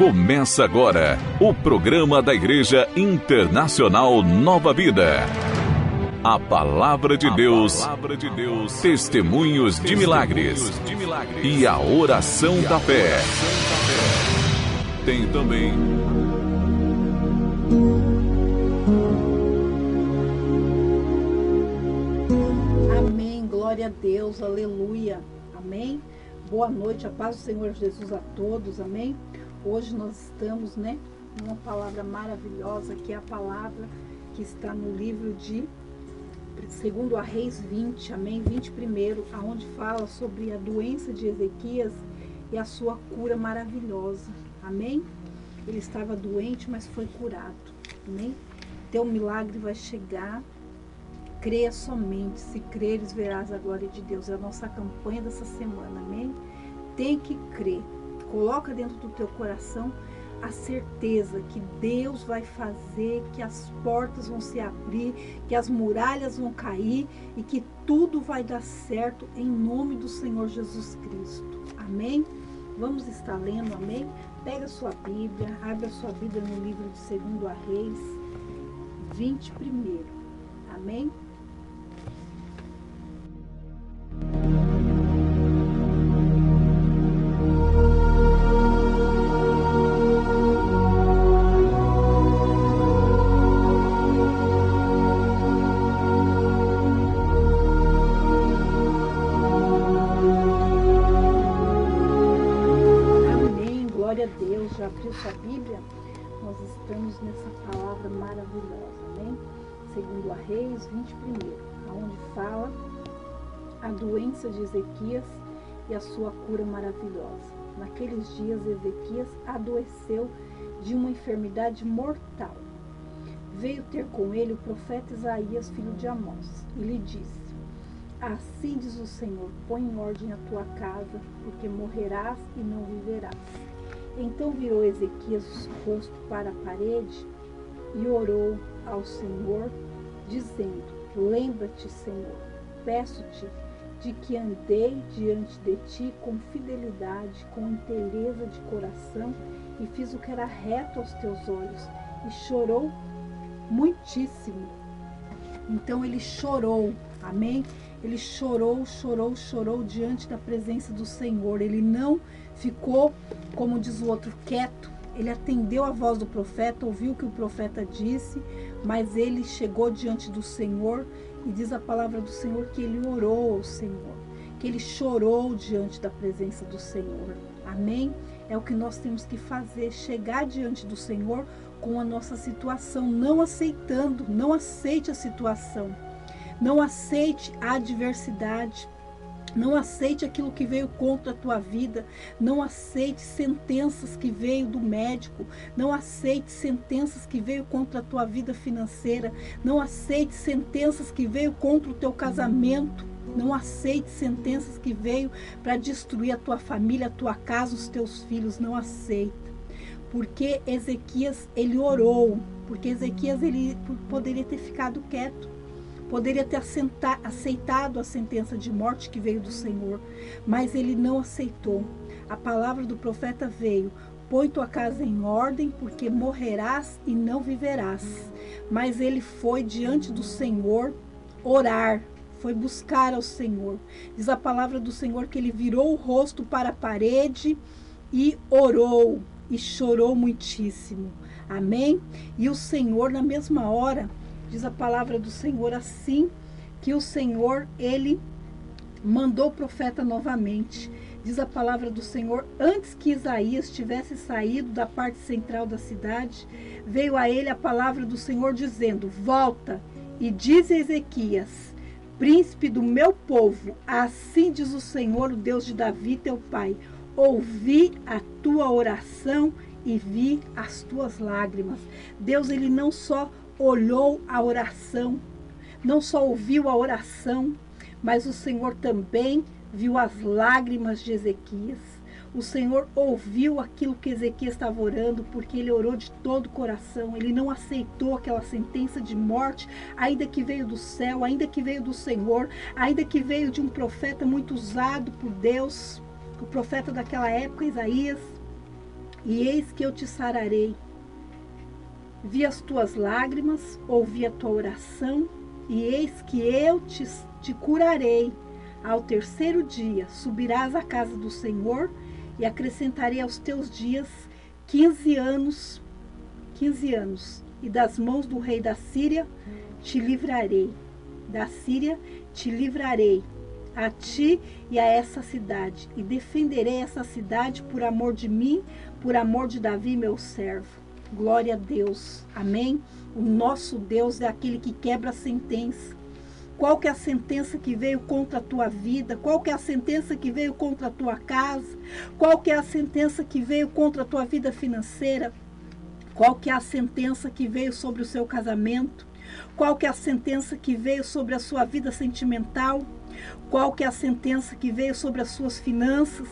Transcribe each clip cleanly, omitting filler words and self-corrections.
Começa agora o programa da Igreja Internacional Nova Vida. A Palavra de Deus, testemunhos de milagres e a oração da fé. Tem também Amém, glória a Deus, aleluia, amém. Boa noite, a paz do Senhor Jesus a todos, amém. Hoje nós estamos, numa palavra maravilhosa, que é a palavra que está no livro de 2 Reis 20, amém, 21, aonde fala sobre a doença de Ezequias e a sua cura maravilhosa, amém. Ele estava doente, mas foi curado, amém. Teu milagre vai chegar, creia somente, se creres verás a glória de Deus. É a nossa campanha dessa semana, amém. Tem que crer, coloca dentro do teu coração a certeza que Deus vai fazer, que as portas vão se abrir, que as muralhas vão cair e que tudo vai dar certo em nome do Senhor Jesus Cristo, amém. Vamos estar lendo, amém. Pega a sua Bíblia, abre a sua Bíblia no livro de 2 Reis 21, amém. Já abriu sua Bíblia? Nós estamos nessa palavra maravilhosa, amém? 2 Reis 21, onde fala a doença de Ezequias e a sua cura maravilhosa. Naqueles dias, Ezequias adoeceu de uma enfermidade mortal. Veio ter com ele o profeta Isaías, filho de Amós, e lhe disse: assim diz o Senhor, põe em ordem a tua casa, porque morrerás e não viverás. Então virou Ezequias o rosto para a parede e orou ao Senhor, dizendo: lembra-te, Senhor, peço-te de que andei diante de ti com fidelidade, com inteireza de coração, e fiz o que era reto aos teus olhos. E chorou muitíssimo. Então ele chorou, amém? Ele chorou diante da presença do Senhor. Ele não ficou, como diz o outro, quieto. Ele atendeu a voz do profeta, ouviu o que o profeta disse, mas ele chegou diante do Senhor, e diz a palavra do Senhor que ele orou ao Senhor, que ele chorou diante da presença do Senhor, amém? É o que nós temos que fazer, chegar diante do Senhor com a nossa situação, não aceitando, não aceite a situação, não aceite a adversidade, não aceite aquilo que veio contra a tua vida, não aceite sentenças que veio do médico, não aceite sentenças que veio contra a tua vida financeira, não aceite sentenças que veio contra o teu casamento, não aceite sentenças que veio para destruir a tua família, a tua casa, os teus filhos, não aceita. Porque Ezequias, ele orou, porque Ezequias, ele poderia ter ficado quieto, poderia ter aceitado a sentença de morte que veio do Senhor, mas ele não aceitou. A palavra do profeta veio: põe tua casa em ordem, porque morrerás e não viverás. Mas ele foi diante do Senhor orar, foi buscar ao Senhor. Diz a palavra do Senhor que ele virou o rosto para a parede e orou, e chorou muitíssimo, amém? E o Senhor, na mesma hora, diz a palavra do Senhor assim, que o Senhor, ele mandou o profeta novamente. Diz a palavra do Senhor: antes que Isaías tivesse saído da parte central da cidade, veio a ele a palavra do Senhor dizendo: volta e diz a Ezequias, príncipe do meu povo, assim diz o Senhor, o Deus de Davi, teu pai, ouvi a tua oração e vi as tuas lágrimas. Deus, ele não só olhou a oração, não só ouviu a oração, mas o Senhor também viu as lágrimas de Ezequias. O Senhor ouviu aquilo que Ezequias estava orando, porque ele orou de todo o coração. Ele não aceitou aquela sentença de morte, ainda que veio do céu, ainda que veio do Senhor, ainda que veio de um profeta muito usado por Deus, o profeta daquela época, Isaías. e eis que eu te sararei. Vi as tuas lágrimas, ouvi a tua oração, e eis que eu te curarei. Ao terceiro dia subirás à casa do Senhor, e acrescentarei aos teus dias 15 anos, e das mãos do rei da Síria te livrarei. Da Síria te livrarei, a ti e a essa cidade, e defenderei essa cidade por amor de mim, por amor de Davi, meu servo. Glória a Deus. Amém? O nosso Deus é aquele que quebra a sentença. Qual que é a sentença que veio contra a tua vida? Qual que é a sentença que veio contra a tua casa? Qual que é a sentença que veio contra a tua vida financeira? Qual que é a sentença que veio sobre o seu casamento? Qual que é a sentença que veio sobre a sua vida sentimental? Qual que é a sentença que veio sobre as suas finanças?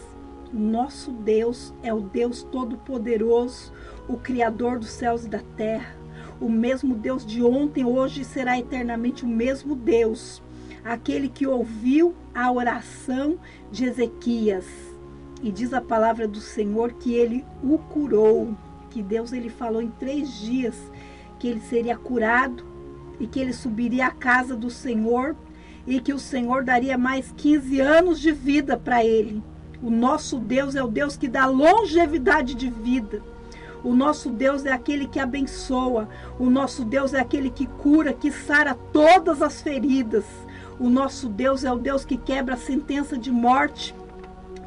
Nosso Deus é o Deus Todo-Poderoso, o Criador dos céus e da terra. O mesmo Deus de ontem, hoje e será eternamente o mesmo Deus. Aquele que ouviu a oração de Ezequias. E diz a palavra do Senhor que ele o curou. Que Deus ele falou em 3 dias que ele seria curado e que ele subiria à casa do Senhor e que o Senhor daria mais 15 anos de vida para ele. O nosso Deus é o Deus que dá longevidade de vida. O nosso Deus é aquele que abençoa. O nosso Deus é aquele que cura, que sara todas as feridas. O nosso Deus é o Deus que quebra a sentença de morte.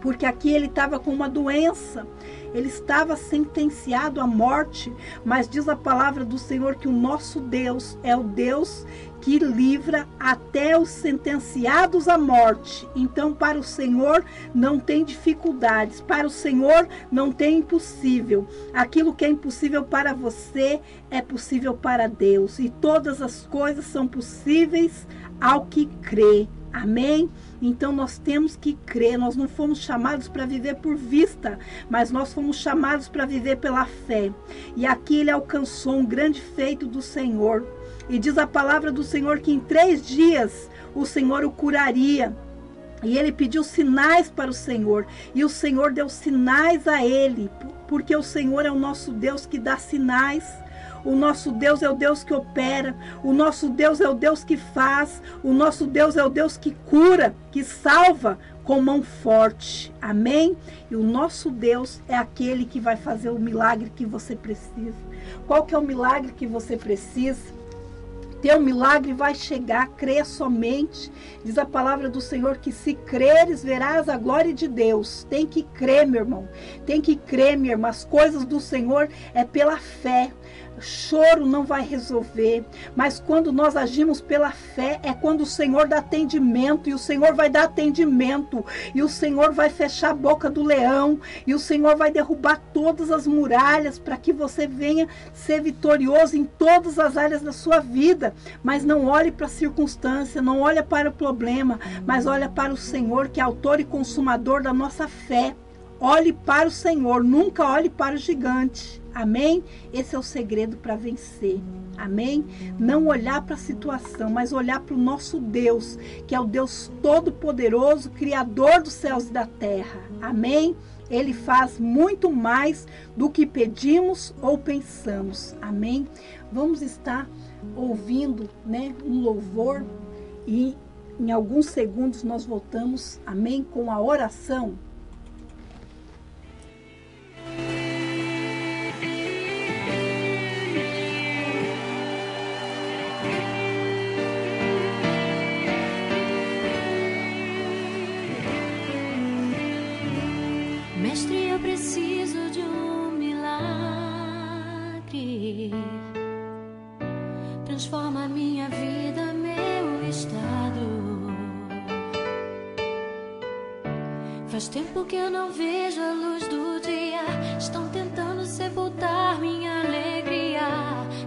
Porque aqui ele estava com uma doença. Ele estava sentenciado à morte. Mas diz a palavra do Senhor que o nosso Deus é o Deus que livra até os sentenciados à morte. Então, para o Senhor não tem dificuldades, para o Senhor não tem impossível. Aquilo que é impossível para você é possível para Deus. E todas as coisas são possíveis ao que crê. Amém? Então nós temos que crer. Nós não fomos chamados para viver por vista, mas nós fomos chamados para viver pela fé. E aqui ele alcançou um grande feito do Senhor. E diz a palavra do Senhor que em 3 dias o Senhor o curaria. E ele pediu sinais para o Senhor. E o Senhor deu sinais a ele. Porque o Senhor é o nosso Deus que dá sinais. O nosso Deus é o Deus que opera. O nosso Deus é o Deus que faz. O nosso Deus é o Deus que cura, que salva com mão forte. Amém? E o nosso Deus é aquele que vai fazer o milagre que você precisa. Qual que é o milagre que você precisa? Teu milagre vai chegar, crê somente. Diz a palavra do Senhor que se creres, verás a glória de Deus. Tem que crer, meu irmão. Tem que crer, minha irmã. As coisas do Senhor é pela fé. Choro não vai resolver, mas quando nós agimos pela fé, é quando o Senhor dá atendimento, e o Senhor vai dar atendimento, e o Senhor vai fechar a boca do leão, e o Senhor vai derrubar todas as muralhas, para que você venha ser vitorioso em todas as áreas da sua vida. Mas não olhe para a circunstância, não olhe para o problema, mas olhe para o Senhor, que é autor e consumador da nossa fé. Olhe para o Senhor, nunca olhe para o gigante. Amém? Esse é o segredo para vencer. Amém? Não olhar para a situação, mas olhar para o nosso Deus, que é o Deus Todo-Poderoso, Criador dos céus e da terra. Amém? Ele faz muito mais do que pedimos ou pensamos. Amém? Vamos estar ouvindo, né, um louvor e em alguns segundos nós voltamos, amém, com a oração. Mestre, eu preciso de um milagre. Transforma minha vida, meu estado. Faz tempo que eu não vejo a luz do dia. Estão tentando sepultar minha alegria,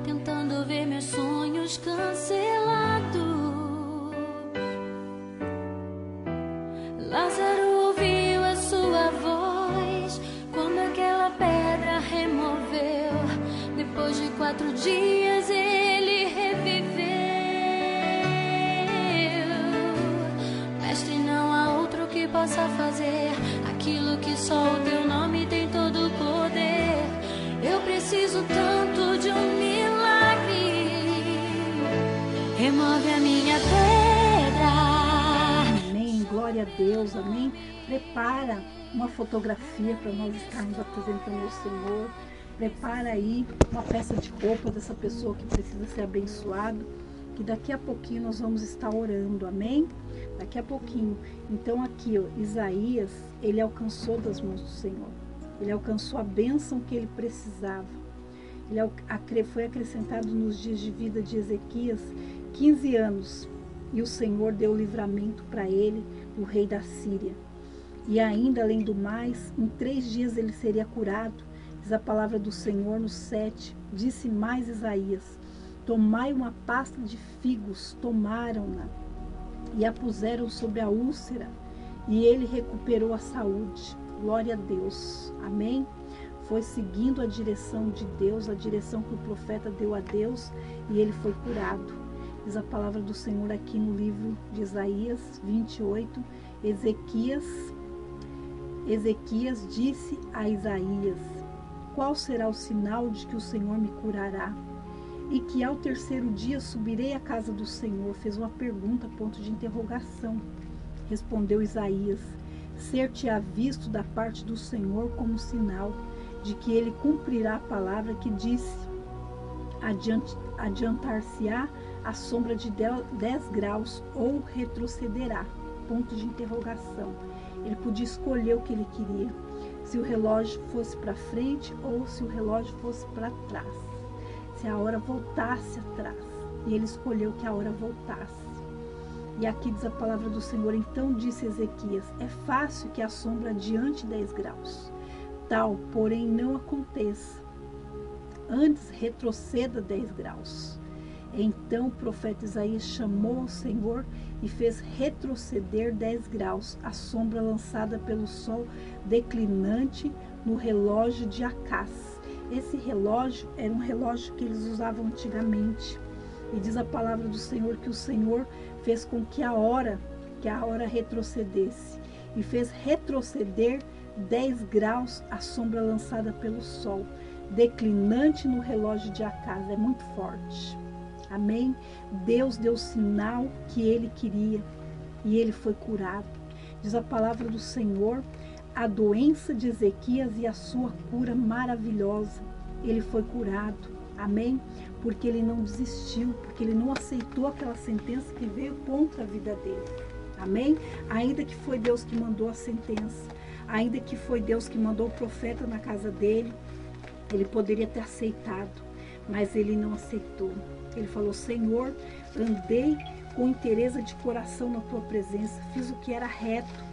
tentando ver meus sonhos cancelados. Lázaro ouviu a sua voz quando aquela pedra removeu. Depois de 4 dias ele reviveu. Mestre, não há outro que possa fazer aquilo que só o teu nome tem todo o poder. remove a minha pedra. Amém, glória a Deus, amém. Prepara uma fotografia para nós estarmos apresentando ao Senhor. Prepara aí uma peça de roupa dessa pessoa que precisa ser abençoada, que daqui a pouquinho nós vamos estar orando, amém? Daqui a pouquinho. Então aqui, ó, Isaías, ele alcançou das mãos do Senhor. Ele alcançou a bênção que ele precisava. Ele foi acrescentado nos dias de vida de Ezequias 15 anos. E o Senhor deu livramento para ele, do rei da Síria. E ainda, além do mais, em 3 dias ele seria curado. Diz a palavra do Senhor no 7. Disse mais Isaías: tomai uma pasta de figos, tomaram-na e a puseram sobre a úlcera, e ele recuperou a saúde. Glória a Deus, amém? Foi seguindo a direção de Deus, a direção que o profeta deu a Deus, e ele foi curado. Diz a palavra do Senhor aqui no livro de Isaías 28, Ezequias disse a Isaías: qual será o sinal de que o Senhor me curará? E que ao 3º dia subirei à casa do Senhor. Fez uma pergunta, ponto de interrogação. Respondeu Isaías: ser-te-á visto da parte do Senhor como sinal de que ele cumprirá a palavra que disse: adiantar-se-á a sombra de 10 graus ou retrocederá? Ponto de interrogação. Ele podia escolher o que ele queria, se o relógio fosse para frente ou se o relógio fosse para trás, se a hora voltasse atrás. E ele escolheu que a hora voltasse. E aqui diz a palavra do Senhor: então disse Ezequias: é fácil que a sombra adiante 10 graus. Tal, porém, não aconteça. Antes retroceda 10 graus. Então o profeta Isaías chamou ao Senhor e fez retroceder 10 graus a sombra lançada pelo sol declinante no relógio de Acás. Esse relógio era um relógio que eles usavam antigamente. E diz a palavra do Senhor que o Senhor fez com que a hora retrocedesse. E fez retroceder 10 graus a sombra lançada pelo sol declinante no relógio de Acás. É muito forte. Amém? Deus deu o sinal que ele queria e ele foi curado. Diz a palavra do Senhor: a doença de Ezequias e a sua cura maravilhosa. Ele foi curado. Amém? Porque ele não desistiu, porque ele não aceitou aquela sentença que veio contra a vida dele. Amém? Ainda que foi Deus que mandou a sentença, ainda que foi Deus que mandou o profeta na casa dele, ele poderia ter aceitado, mas ele não aceitou. Ele falou: Senhor, andei com inteireza de coração na tua presença, fiz o que era reto.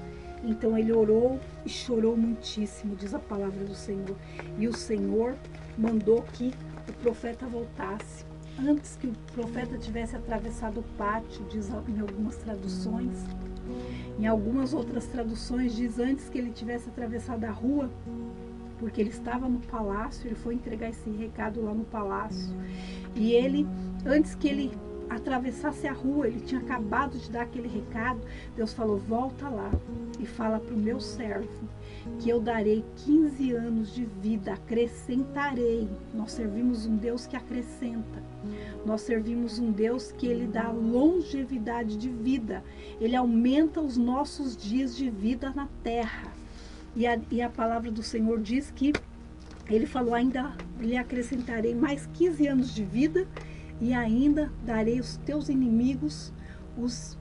Então ele orou e chorou muitíssimo, diz a palavra do Senhor. E o Senhor mandou que o profeta voltasse. Antes que o profeta tivesse atravessado o pátio, diz em algumas traduções. Em algumas outras traduções diz antes que ele tivesse atravessado a rua, porque ele estava no palácio, ele foi entregar esse recado lá no palácio. E ele, antes que ele atravessasse a rua, ele tinha acabado de dar aquele recado. Deus falou: volta lá e fala para o meu servo que eu darei 15 anos de vida, acrescentarei. Nós servimos um Deus que acrescenta. Nós servimos um Deus que ele dá longevidade de vida. Ele aumenta os nossos dias de vida na terra. E a palavra do Senhor diz que ele falou: ainda lhe acrescentarei mais 15 anos de vida, e ainda darei os teus inimigos,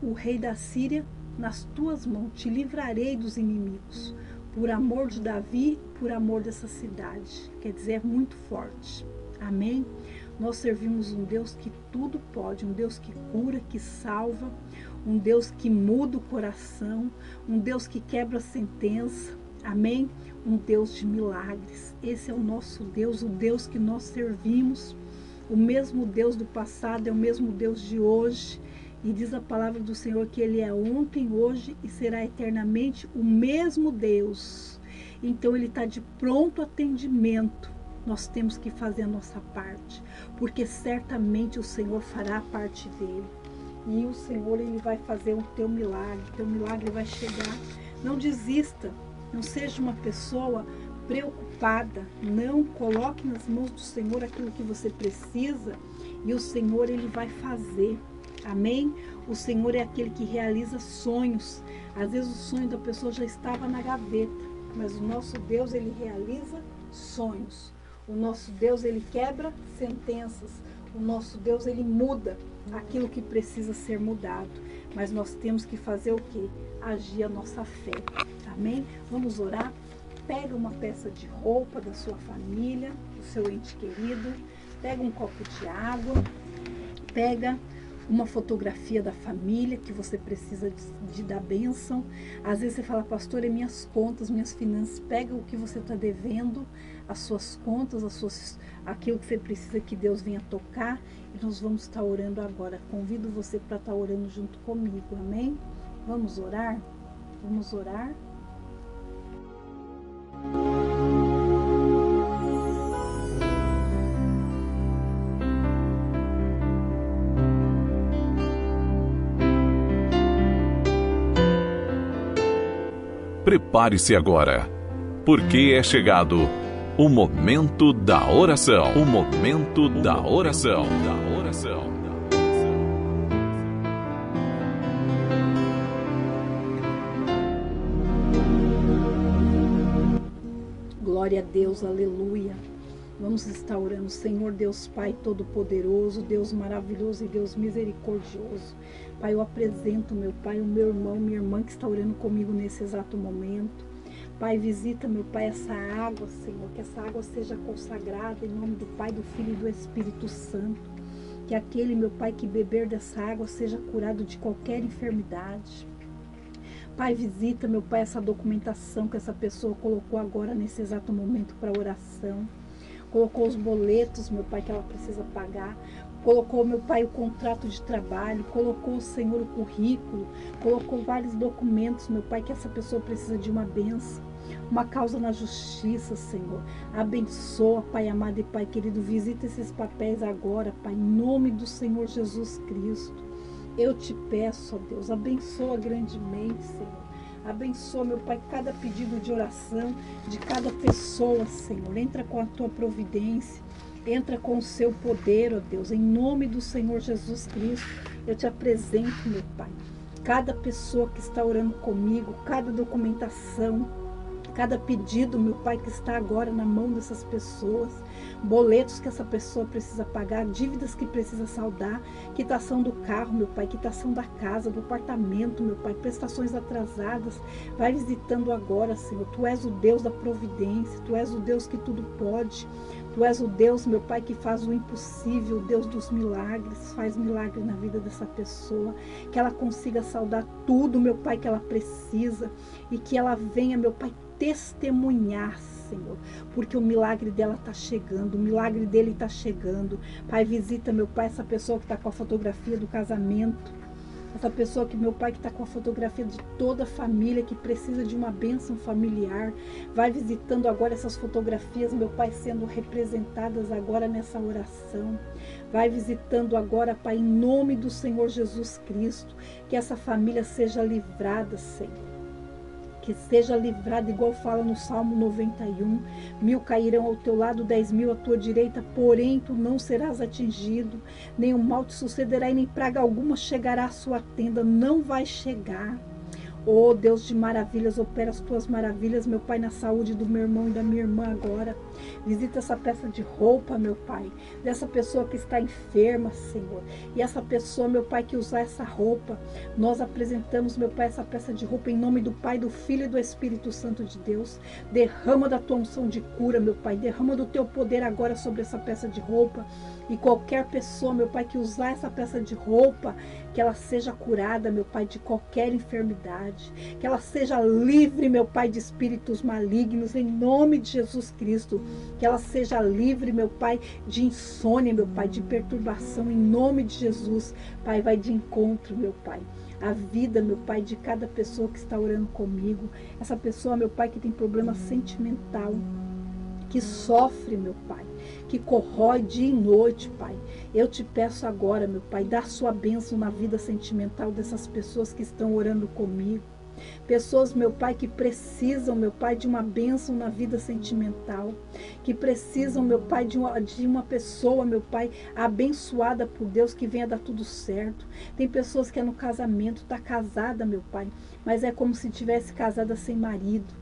o rei da Síria, nas tuas mãos. Te livrarei dos inimigos, por amor de Davi, por amor dessa cidade. Quer dizer, é muito forte. Amém? Nós servimos um Deus que tudo pode, um Deus que cura, que salva, um Deus que muda o coração, um Deus que quebra a sentença. Amém? Um Deus de milagres. Esse é o nosso Deus, o Deus que nós servimos. O mesmo Deus do passado é o mesmo Deus de hoje. E diz a palavra do Senhor que ele é ontem, hoje e será eternamente o mesmo Deus. Então ele está de pronto atendimento. Nós temos que fazer a nossa parte, porque certamente o Senhor fará a parte dele. E o Senhor, ele vai fazer o teu milagre vai chegar. Não desista. Não seja uma pessoa preocupada. Não, coloque nas mãos do Senhor aquilo que você precisa, e o Senhor, ele vai fazer. Amém? O Senhor é aquele que realiza sonhos. Às vezes o sonho da pessoa já estava na gaveta, mas o nosso Deus, ele realiza sonhos. O nosso Deus, ele quebra sentenças. O nosso Deus, ele muda aquilo que precisa ser mudado. Mas nós temos que fazer o quê? Agir a nossa fé. Amém? Vamos orar? Pega uma peça de roupa da sua família, do seu ente querido. Pega um copo de água. Pega uma fotografia da família que você precisa de dar bênção. Às vezes você fala, pastor, é minhas contas, minhas finanças. Pega o que você está devendo, as suas contas, aquilo que você precisa que Deus venha tocar. E nós vamos estar orando agora. Convido você para estar orando junto comigo, amém? Vamos orar? Vamos orar? Prepare-se agora, porque é chegado o momento da oração. O momento da oração. Glória a Deus, aleluia. Vamos estar orando, Senhor Deus Pai Todo-Poderoso, Deus maravilhoso e Deus misericordioso. Pai, eu apresento, meu Pai, o meu irmão, minha irmã que está orando comigo nesse exato momento. Pai, visita, meu Pai, essa água, Senhor, que essa água seja consagrada em nome do Pai, do Filho e do Espírito Santo. Que aquele, meu Pai, que beber dessa água seja curado de qualquer enfermidade. Pai, visita, meu Pai, essa documentação que essa pessoa colocou agora nesse exato momento para oração. Colocou os boletos, meu Pai, que ela precisa pagar. Colocou, meu Pai, o contrato de trabalho. Colocou, Senhor, o currículo. Colocou vários documentos, meu Pai, que essa pessoa precisa de uma bênção. Uma causa na justiça, Senhor. Abençoa, Pai amado e Pai querido. Visita esses papéis agora, Pai, em nome do Senhor Jesus Cristo. Eu te peço, ó Deus, abençoa grandemente, Senhor. Abençoa, meu Pai, cada pedido de oração de cada pessoa, Senhor. Entra com a tua providência, entra com o seu poder, ó Deus. Em nome do Senhor Jesus Cristo, eu te apresento, meu Pai, cada pessoa que está orando comigo, cada documentação, cada pedido, meu Pai, que está agora na mão dessas pessoas, boletos que essa pessoa precisa pagar, dívidas que precisa saldar, quitação do carro, meu Pai, quitação da casa, do apartamento, meu Pai, prestações atrasadas. Vai visitando agora, Senhor. Tu és o Deus da providência, Tu és o Deus que tudo pode. Tu és o Deus, meu Pai, que faz o impossível, o Deus dos milagres. Faz milagre na vida dessa pessoa, que ela consiga saldar tudo, meu Pai, que ela precisa, e que ela venha, meu Pai, testemunhar, Senhor, porque o milagre dela está chegando, o milagre dele está chegando. Pai, visita, meu Pai, essa pessoa que está com a fotografia do casamento, essa pessoa que, meu Pai, que está com a fotografia de toda a família, que precisa de uma bênção familiar. Vai visitando agora essas fotografias, meu Pai, sendo representadas agora nessa oração. Vai visitando agora, Pai, em nome do Senhor Jesus Cristo, que essa família seja livrada, Senhor. Que seja livrado, igual fala no Salmo 91, 1000 cairão ao teu lado, 10.000 à tua direita, porém tu não serás atingido, nenhum mal te sucederá e nem praga alguma chegará à sua tenda, não vai chegar. Oh Deus de maravilhas, opera as tuas maravilhas, meu Pai, na saúde do meu irmão e da minha irmã agora. Visita essa peça de roupa, meu Pai, dessa pessoa que está enferma, Senhor. E essa pessoa, meu Pai, que usar essa roupa, nós apresentamos, meu Pai, essa peça de roupa em nome do Pai, do Filho e do Espírito Santo de Deus. Derrama da tua unção de cura, meu Pai. Derrama do teu poder agora sobre essa peça de roupa. E qualquer pessoa, meu Pai, que usar essa peça de roupa, que ela seja curada, meu Pai, de qualquer enfermidade. Que ela seja livre, meu Pai, de espíritos malignos, em nome de Jesus Cristo. Que ela seja livre, meu Pai, de insônia, meu Pai, de perturbação, em nome de Jesus. Pai, vai de encontro, meu Pai, a vida, meu Pai, de cada pessoa que está orando comigo. Essa pessoa, meu Pai, que tem problema sentimental, que sofre, meu Pai, que corrói dia e noite, Pai. Eu te peço agora, meu Pai, dá sua bênção na vida sentimental dessas pessoas que estão orando comigo. Pessoas, meu Pai, que precisam, meu Pai, de uma bênção na vida sentimental, que precisam, meu Pai, de uma pessoa, meu Pai, abençoada por Deus, que venha dar tudo certo. Tem pessoas que é no casamento, está casada, meu Pai, mas é como se tivesse casada sem marido.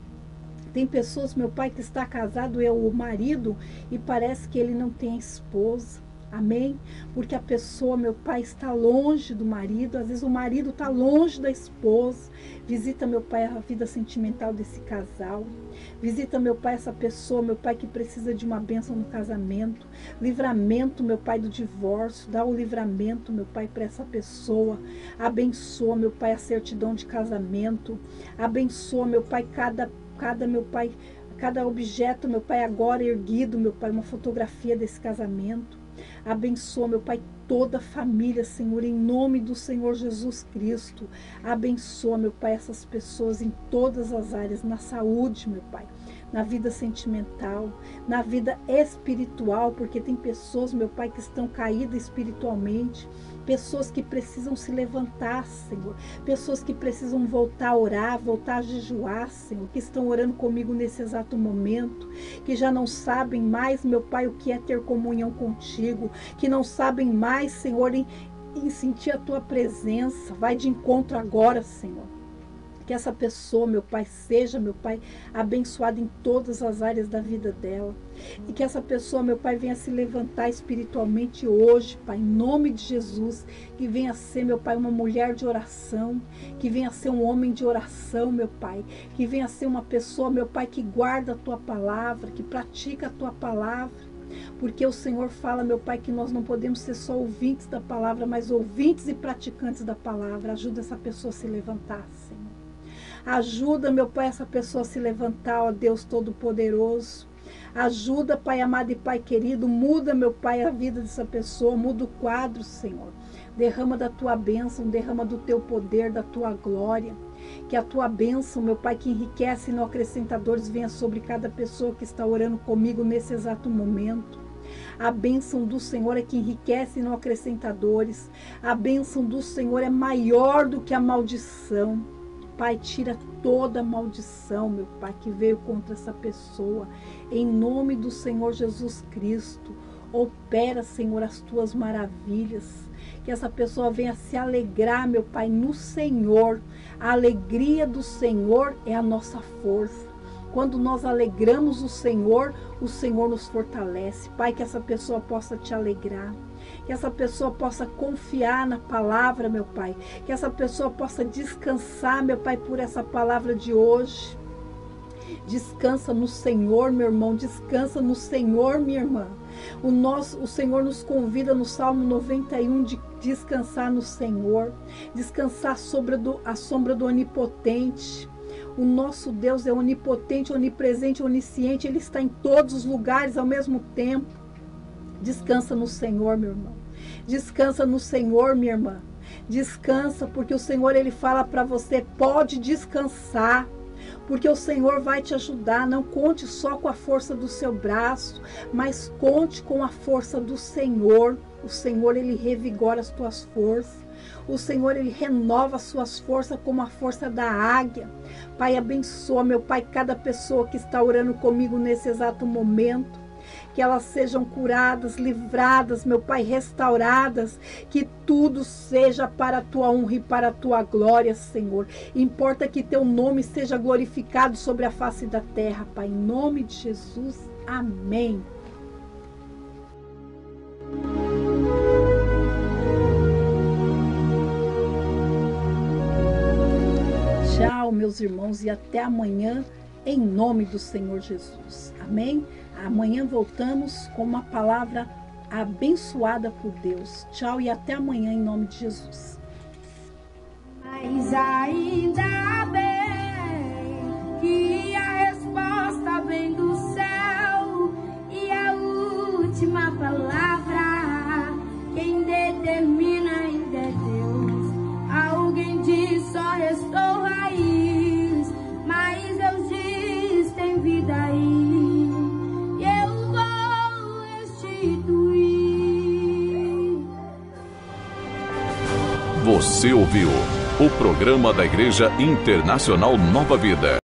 Tem pessoas, meu Pai, que está casado, é o marido, e parece que ele não tem esposa. Amém? Porque a pessoa, meu Pai, está longe do marido, às vezes o marido está longe da esposa. Visita, meu Pai, a vida sentimental desse casal. Visita, meu Pai, essa pessoa, meu Pai, que precisa de uma bênção no casamento. Livramento, meu Pai, do divórcio. Dá o livramento, meu Pai, para essa pessoa. Abençoa, meu Pai, a certidão de casamento. Abençoa, meu Pai, cada objeto, meu Pai, agora erguido, meu Pai, uma fotografia desse casamento. Abençoa, meu Pai, toda a família, Senhor, em nome do Senhor Jesus Cristo. Abençoa, meu Pai, essas pessoas em todas as áreas, na saúde, meu Pai, na vida sentimental, na vida espiritual, porque tem pessoas, meu Pai, que estão caídas espiritualmente, pessoas que precisam se levantar, Senhor, pessoas que precisam voltar a orar, voltar a jejuar, Senhor, que estão orando comigo nesse exato momento, que já não sabem mais, meu Pai, o que é ter comunhão contigo, que não sabem mais, Senhor, em sentir a Tua presença. Vai de encontro agora, Senhor. Que essa pessoa, meu Pai, seja, meu Pai, abençoada em todas as áreas da vida dela. E que essa pessoa, meu Pai, venha se levantar espiritualmente hoje, Pai, em nome de Jesus. Que venha ser, meu Pai, uma mulher de oração. Que venha ser um homem de oração, meu Pai. Que venha ser uma pessoa, meu Pai, que guarda a Tua palavra, que pratica a Tua palavra. Porque o Senhor fala, meu Pai, que nós não podemos ser só ouvintes da palavra, mas ouvintes e praticantes da palavra. Ajuda essa pessoa a se levantar, Senhor. Ajuda, meu Pai, essa pessoa a se levantar, ó Deus Todo-Poderoso. Ajuda, Pai amado e Pai querido. Muda, meu Pai, a vida dessa pessoa. Muda o quadro, Senhor. Derrama da Tua bênção, derrama do Teu poder, da Tua glória. Que a Tua bênção, meu Pai, que enriquece e não acrescenta dores, venha sobre cada pessoa que está orando comigo nesse exato momento. A bênção do Senhor é que enriquece e não acrescenta dores. A bênção do Senhor é maior do que a maldição. Pai, tira toda a maldição, meu Pai, que veio contra essa pessoa. Em nome do Senhor Jesus Cristo. Opera, Senhor, as Tuas maravilhas. Que essa pessoa venha se alegrar, meu Pai, no Senhor. A alegria do Senhor é a nossa força. Quando nós alegramos o Senhor nos fortalece. Pai, que essa pessoa possa te alegrar. Que essa pessoa possa confiar na palavra, meu Pai. Que essa pessoa possa descansar, meu Pai, por essa palavra de hoje. Descansa no Senhor, meu irmão. Descansa no Senhor, minha irmã. O Senhor nos convida no Salmo 91 de descansar no Senhor. Descansar à sombra do Onipotente. O nosso Deus é onipotente, onipresente, onisciente. Ele está em todos os lugares ao mesmo tempo. Descansa no Senhor, meu irmão. Descansa no Senhor, minha irmã. Descansa, porque o Senhor, Ele fala para você, pode descansar. Porque o Senhor vai te ajudar. Não conte só com a força do seu braço, mas conte com a força do Senhor. O Senhor, Ele revigora as tuas forças. O Senhor, Ele renova as suas forças como a força da águia. Pai, abençoa, meu Pai, cada pessoa que está orando comigo nesse exato momento. Que elas sejam curadas, livradas, meu Pai, restauradas. Que tudo seja para a Tua honra e para a Tua glória, Senhor. Importa que Teu nome seja glorificado sobre a face da terra, Pai. Em nome de Jesus. Amém. Tchau, meus irmãos, e até amanhã, em nome do Senhor Jesus. Amém? Amanhã voltamos com uma palavra abençoada por Deus. Tchau e até amanhã, em nome de Jesus. Mas ainda bem que a resposta vem do céu e a última palavra quem determina ainda é Deus. Alguém diz só restou raiz, mas Deus diz tem vida aí. Você ouviu O programa da Igreja Internacional Nova Vida.